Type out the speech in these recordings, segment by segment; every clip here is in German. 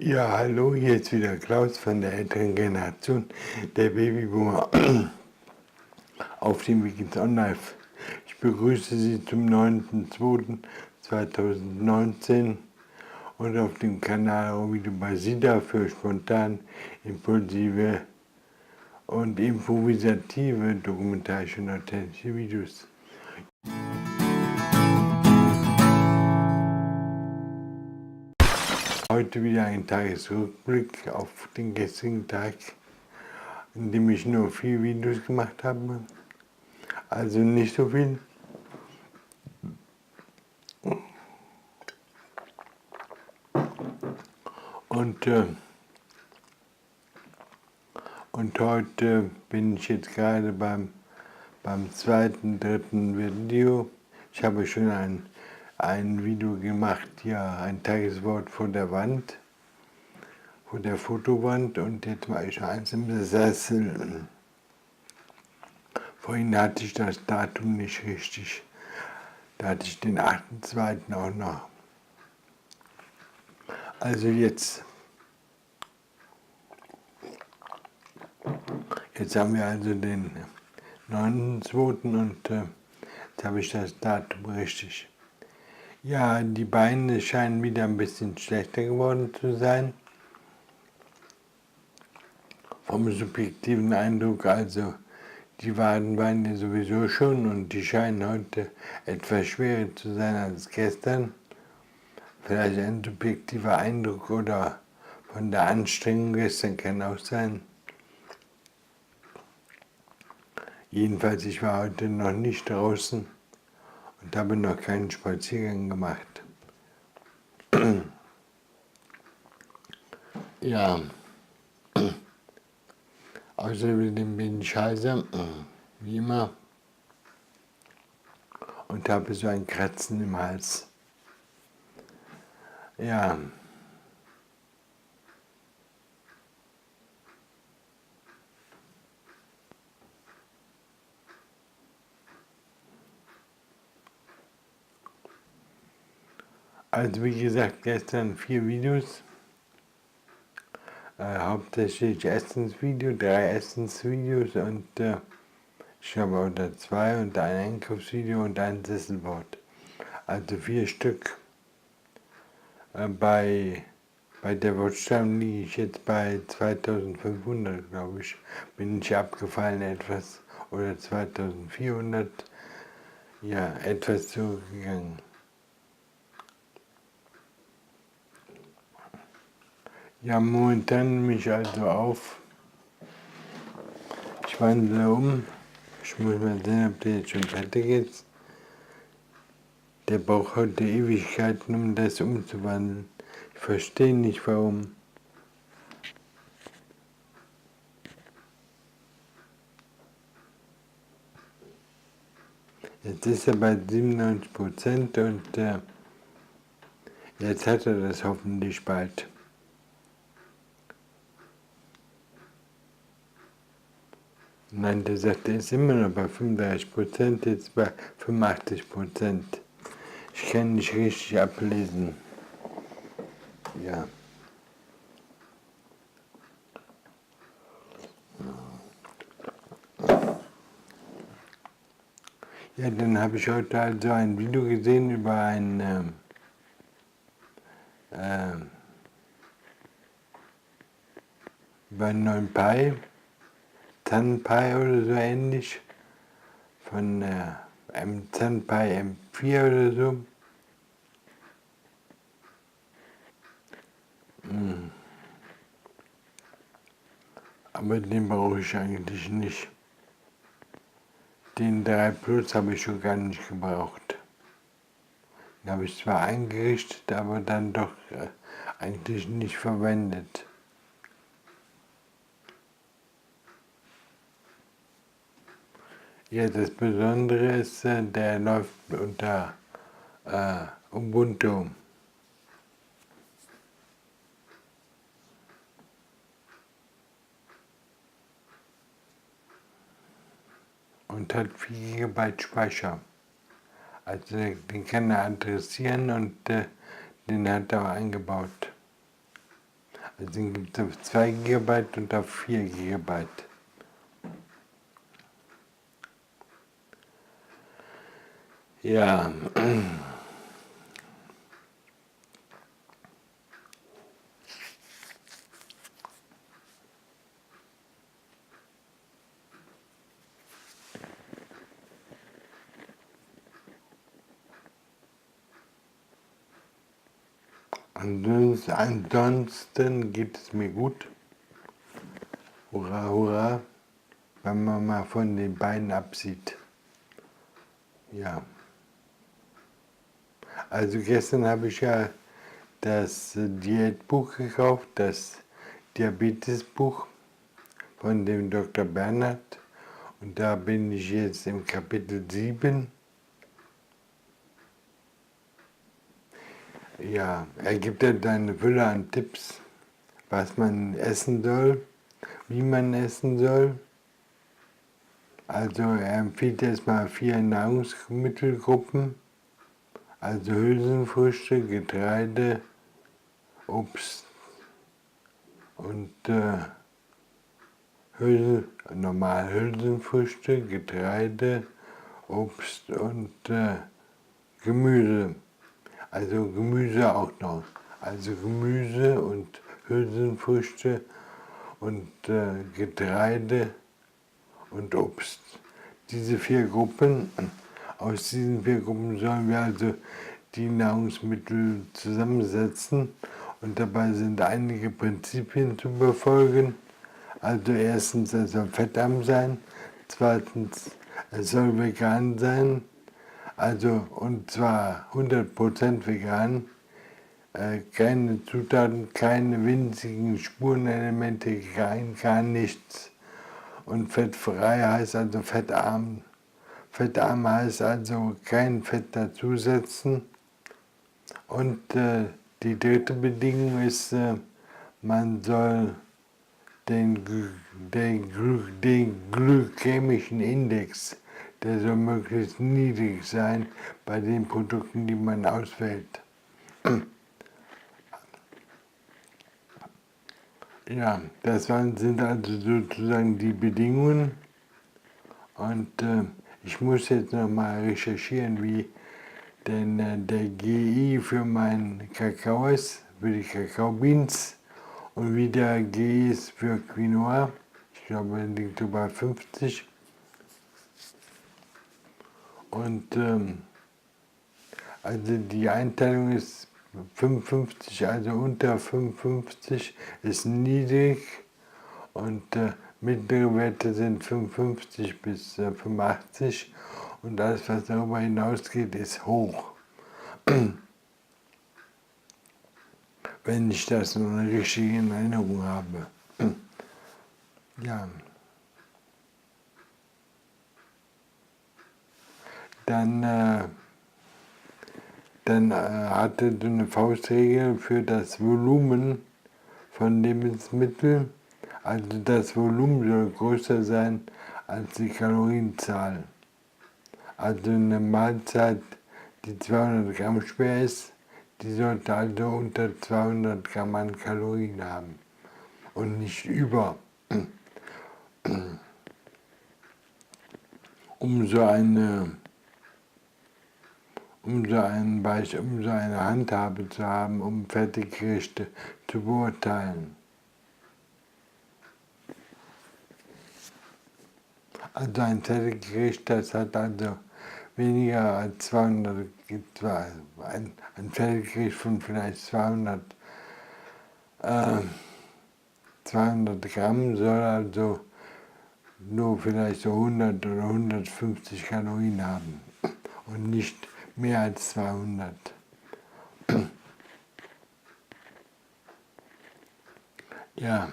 Ja, hallo, hier ist wieder Klaus von der älteren Generation, der Babyboomer auf dem Weg ins On-Life. Ich begrüße Sie zum 9.2.2019 und auf dem Kanal auch wieder bei SIDA für spontan, impulsive und improvisative dokumentarische und authentische Videos. Heute wieder ein Tagesrückblick auf den gestrigen Tag, in dem ich nur 4 Videos gemacht habe. Also nicht so viel. Und heute bin ich jetzt gerade beim dritten Video. Ich habe schon ein Video gemacht, ja, ein Tageswort vor der Wand, vor der Fotowand, und jetzt mache ich eins im Sessel. Vorhin hatte ich das Datum nicht richtig. Da hatte ich den 8.2. auch noch. Also jetzt haben wir also den 9.2. und jetzt habe ich das Datum richtig. Ja, die Beine scheinen wieder ein bisschen schlechter geworden zu sein. Vom subjektiven Eindruck, also die Wadenbeine sowieso schon, und die scheinen heute etwas schwerer zu sein als gestern. Vielleicht ein subjektiver Eindruck oder von der Anstrengung gestern, kann auch sein. Jedenfalls, ich war heute noch nicht draußen und habe noch keinen Spaziergang gemacht. Ja, außerdem bin ich heiser, wie immer, und habe so ein Kratzen im Hals. Ja, also wie gesagt, gestern 4 Videos. Hauptsächlich Essensvideo, 3 Essensvideos und ich habe auch da 2 und ein Einkaufsvideo und ein Sesselwort. Also 4 Stück. Bei der Watchtime liege ich jetzt bei 2500, glaube ich. Bin ich abgefallen etwas, oder 2400. Ja, etwas zurückgegangen. Ja, momentan nehme ich also auf. Ich wandle um. Ich muss mal sehen, ob der jetzt schon fertig ist. Der braucht heute Ewigkeiten, um das umzuwandeln. Ich verstehe nicht, warum. Jetzt ist er bei 97% und jetzt hat er das hoffentlich bald. Nein, der sagt, er ist immer noch bei 35%, jetzt bei 85%. Ich kann nicht richtig ablesen. Ja. Ja, dann habe ich heute also ein Video gesehen über einen neuen Pi, Tan-Pi oder so ähnlich, von einem Tan-Pi M4 oder so. Aber den brauche ich eigentlich nicht. Den 3 Plus habe ich schon gar nicht gebraucht. Den habe ich zwar eingerichtet, aber dann doch eigentlich nicht verwendet. Ja, das Besondere ist, der läuft unter Ubuntu. Und hat 4 GB Speicher. Also den kann er adressieren und den hat er auch eingebaut. Also den gibt es auf 2 GB und auf 4 GB. Ja, ansonsten geht es mir gut. Hurra, hurra, wenn man mal von den Beinen absieht. Ja, also gestern habe ich ja das Diätbuch gekauft, das Diabetesbuch von dem Dr. Bernhard. Und da bin ich jetzt im Kapitel 7. Ja, er gibt ja dann eine Fülle an Tipps, was man essen soll, wie man essen soll. Also er empfiehlt erstmal 4 Nahrungsmittelgruppen, also Hülsenfrüchte, Getreide, Obst und normal Hülsenfrüchte, Getreide, Obst und Gemüse. Also Gemüse auch noch. Also Gemüse und Hülsenfrüchte und Getreide und Obst. Diese 4 Gruppen, aus diesen 4 Gruppen sollen wir also die Nahrungsmittel zusammensetzen und dabei sind einige Prinzipien zu befolgen. Also erstens, es soll fettarm sein, zweitens, es soll vegan sein, also und zwar 100% vegan, keine Zutaten, keine winzigen Spurenelemente, gar nichts. Und fettfrei heißt also fettarm. Fettarm heißt also kein Fett dazusetzen. Und die dritte Bedingung ist, man soll den glykämischen Index, der soll möglichst niedrig sein bei den Produkten, die man auswählt. Ja, sind also sozusagen die Bedingungen. Und ich muss jetzt nochmal recherchieren, wie denn der GI für meinen Kakao ist, für die Kakaobeans, und wie der GI ist für Quinoa. Ich glaube, er liegt so bei 50. Und also die Einteilung ist 55, also unter 55 ist niedrig und mittlere Werte sind 55 bis 85 und alles, was darüber hinausgeht, ist hoch. Wenn ich das noch richtig in Erinnerung habe. Ja. Dann hatte du eine Faustregel für das Volumen von Lebensmitteln. Also das Volumen soll größer sein als die Kalorienzahl. Also eine Mahlzeit, die 200 Gramm schwer ist, die sollte also unter 200 Gramm an Kalorien haben und nicht über. Umso eine Handhabe zu haben, um Fertiggerichte zu beurteilen. Also ein Fertiggericht, das hat also weniger als 200, ein Fertiggericht von vielleicht 200 Gramm soll also nur vielleicht so 100 oder 150 Kalorien haben und nicht mehr als 200. Ja.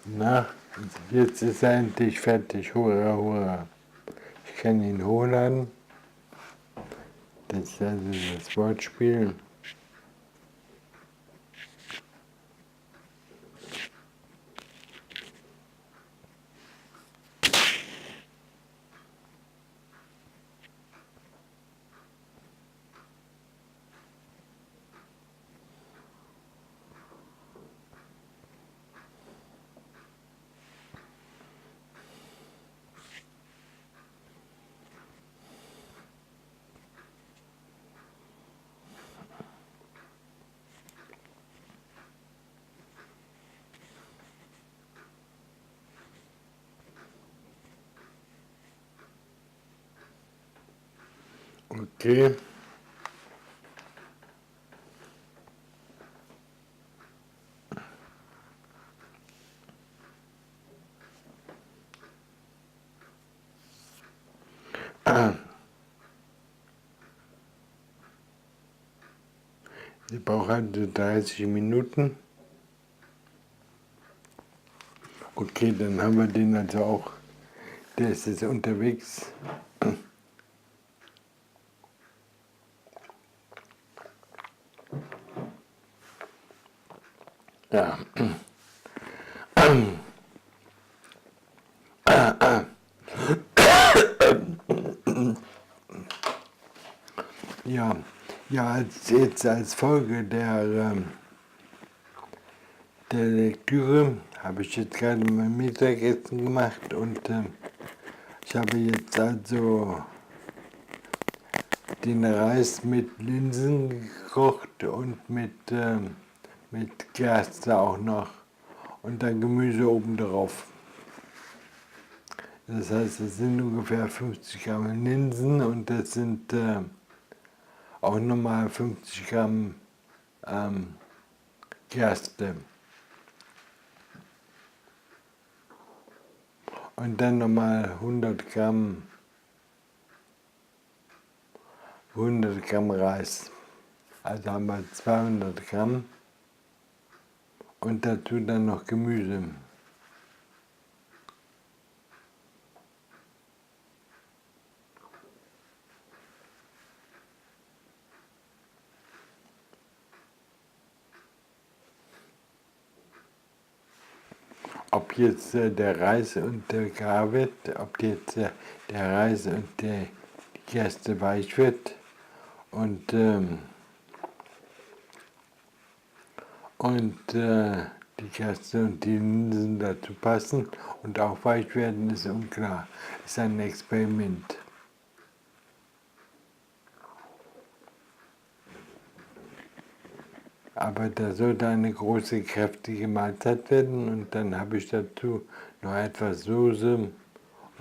Na, jetzt ist er endlich fertig. Hurra, hurra. Ich kann ihn hochladen. Das ist also das Wortspiel. Okay. Ich brauche also 30 Minuten. Okay, dann haben wir den also auch. Der ist jetzt unterwegs. Ja. Ja, ja, jetzt als Folge der Lektüre habe ich jetzt gerade mein Mittagessen gemacht und ich habe jetzt also den Reis mit Linsen gekocht und mit Gerste auch noch und dann Gemüse oben drauf. Das heißt, es sind ungefähr 50 Gramm Linsen und das sind auch nochmal 50 Gramm Gerste. Und dann nochmal 100 Gramm Reis. Also haben wir 200 Gramm und dazu dann noch Gemüse. Ob jetzt der Reis und der gar wird, ob jetzt der Reis und die Gerste weich wird und die Gerste und die Linsen dazu passen und auch weich werden, ist unklar. Ist ein Experiment. Aber da sollte eine große, kräftige Mahlzeit werden und dann habe ich dazu noch etwas Soße und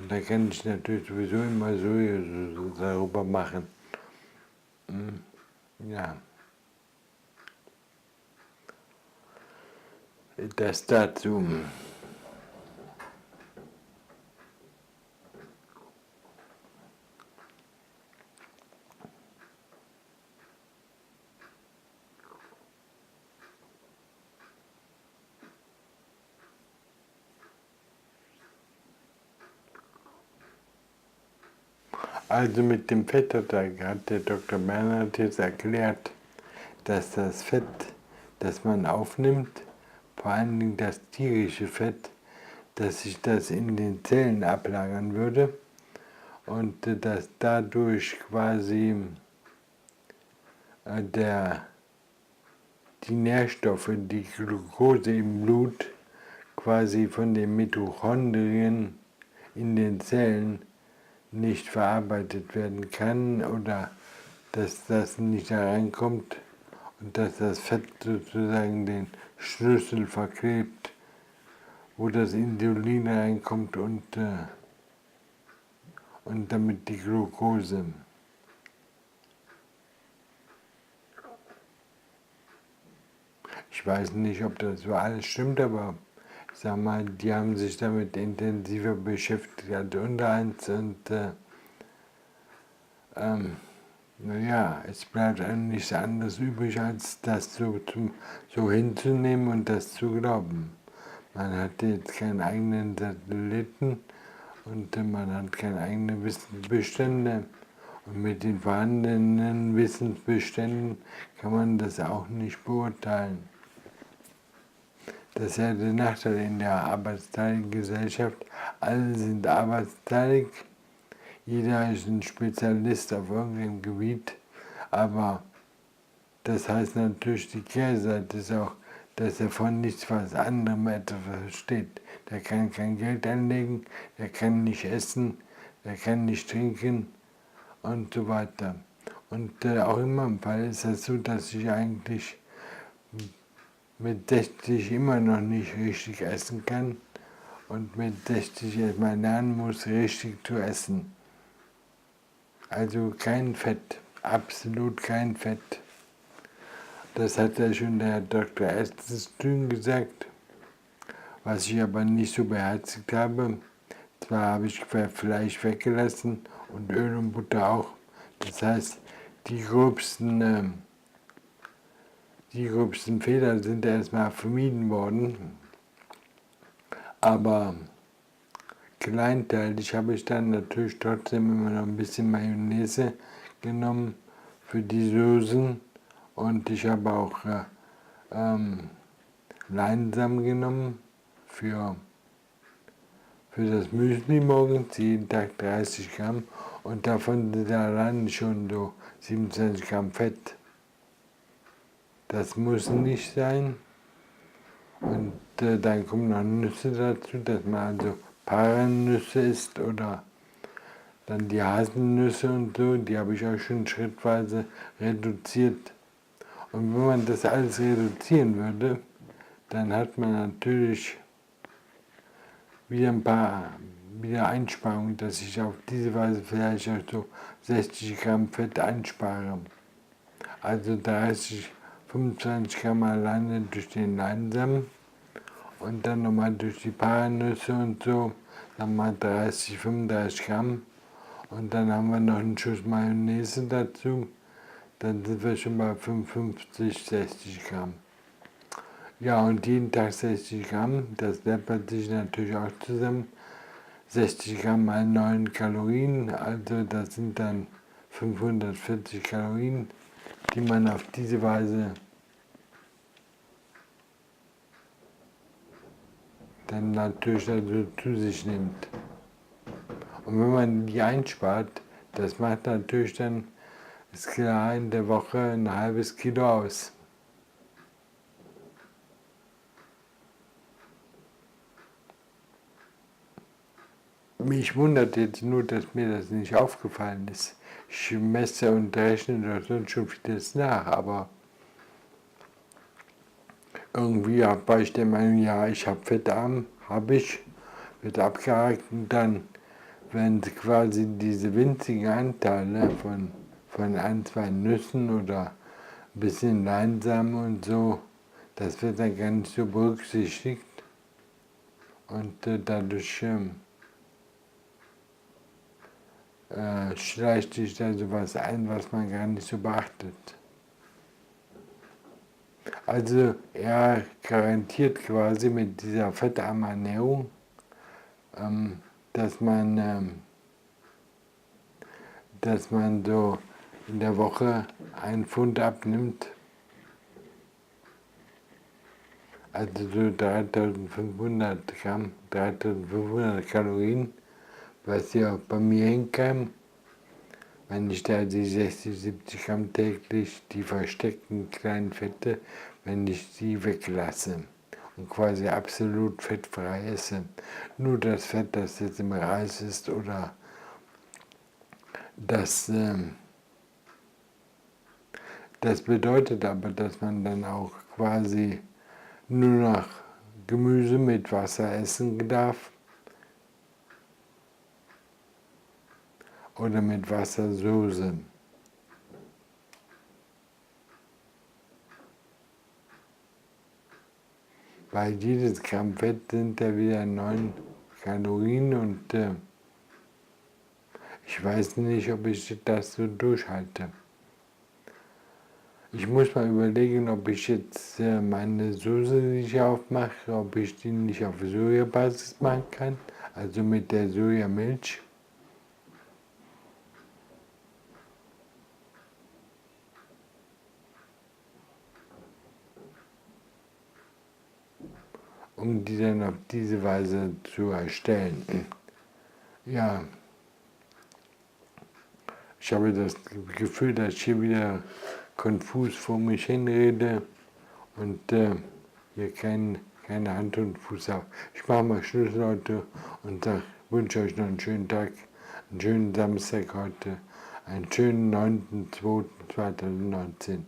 da kann ich natürlich sowieso immer Sojasauce darüber machen. Ja, das dazu. Also mit dem Fettanteil hat der Dr. Bernhard jetzt erklärt, dass das Fett, das man aufnimmt, vor allen Dingen das tierische Fett, dass sich das in den Zellen ablagern würde und dass dadurch quasi die Nährstoffe, die Glucose im Blut quasi von den Mitochondrien in den Zellen nicht verarbeitet werden kann oder dass das nicht da reinkommt und dass das Fett sozusagen den Schlüssel verklebt, wo das Insulin reinkommt und damit die Glucose. Ich weiß nicht, ob das so alles stimmt, aber ich sag mal, die haben sich damit intensiver beschäftigt als unter eins und naja, es bleibt einem nichts anderes übrig, als das so hinzunehmen und das zu glauben. Man hat jetzt keinen eigenen Satelliten und man hat keine eigenen Wissensbestände. Und mit den vorhandenen Wissensbeständen kann man das auch nicht beurteilen. Das ist ja der Nachteil in der arbeitsteiligen Gesellschaft. Alle sind arbeitsteilig, jeder ist ein Spezialist auf irgendeinem Gebiet, aber das heißt natürlich, die Kehrseite ist auch, dass er von nichts was anderem etwas versteht. Der kann kein Geld anlegen, der kann nicht essen, der kann nicht trinken und so weiter. Und auch in meinem Fall ist es so, dass ich eigentlich mit 60 immer noch nicht richtig essen kann und mit 60 erstmal lernen muss, richtig zu essen. Also kein Fett, absolut kein Fett. Das hat ja schon der Dr. Esselstyn gesagt, was ich aber nicht so beherzigt habe. Zwar habe ich Fleisch weggelassen und Öl und Butter auch. Das heißt, die gröbsten Fehler sind erstmal vermieden worden. Aber kleinteilig habe ich dann natürlich trotzdem immer noch ein bisschen Mayonnaise genommen für die Soßen. Und ich habe auch Leinsamen genommen für das Müsli morgens, jeden Tag 30 Gramm. Und davon sind allein schon so 27 Gramm Fett. Das muss nicht sein. Und dann kommen noch Nüsse dazu, dass man also Paranüsse isst oder dann die Haselnüsse und so. Die habe ich auch schon schrittweise reduziert. Und wenn man das alles reduzieren würde, dann hat man natürlich wieder Einsparungen, dass ich auf diese Weise vielleicht auch so 60 Gramm Fett einspare. Also 25 Gramm alleine durch den Leinsamen und dann nochmal durch die Paranüsse und so, dann mal 35 Gramm. Und dann haben wir noch einen Schuss Mayonnaise dazu, dann sind wir schon bei 55, 60 Gramm. Ja, und jeden Tag 60 Gramm, das läppert sich natürlich auch zusammen. 60 Gramm mal 9 Kalorien, also das sind dann 540 Kalorien, die man auf diese Weise dann natürlich also zu sich nimmt. Und wenn man die einspart, das macht natürlich dann, ist klar, in der Woche ein halbes Kilo aus. Mich wundert jetzt nur, dass mir das nicht aufgefallen ist. Ich messe und rechne das sonst schon vieles nach, aber irgendwie war ich der Meinung, ja, ich habe Fettarm, habe ich, wird abgehakt und dann, wenn quasi diese winzigen Anteile von ein, zwei Nüssen oder ein bisschen Leinsamen und so, das wird dann gar nicht so berücksichtigt und dadurch schleicht sich da sowas ein, was man gar nicht so beachtet. Also er garantiert quasi mit dieser fettarmen Ernährung, dass man so in der Woche 1 Pfund abnimmt, also so 3500 Gramm, 3500 Kalorien, was ja bei mir hinkam, wenn ich da die 60, 70 Gramm täglich, die versteckten kleinen Fette, wenn ich sie weglasse und quasi absolut fettfrei esse. Nur das Fett, das jetzt im Reis ist oder das bedeutet aber, dass man dann auch quasi nur noch Gemüse mit Wasser essen darf oder mit Wassersoße. Weil jedes Gramm Fett sind da wieder 9 Kalorien und ich weiß nicht, ob ich das so durchhalte. Ich muss mal überlegen, ob ich jetzt meine Soße, die ich aufmache, ob ich die nicht auf Sojabasis machen kann, also mit der Sojamilch. Um die dann auf diese Weise zu erstellen. Ja, ich habe das Gefühl, dass ich hier wieder konfus vor mich hinrede und hier keine Hand und Fuß habe. Ich mache mal Schluss, Leute, und wünsche euch noch einen schönen Tag, einen schönen Samstag heute, einen schönen 9.2.2019.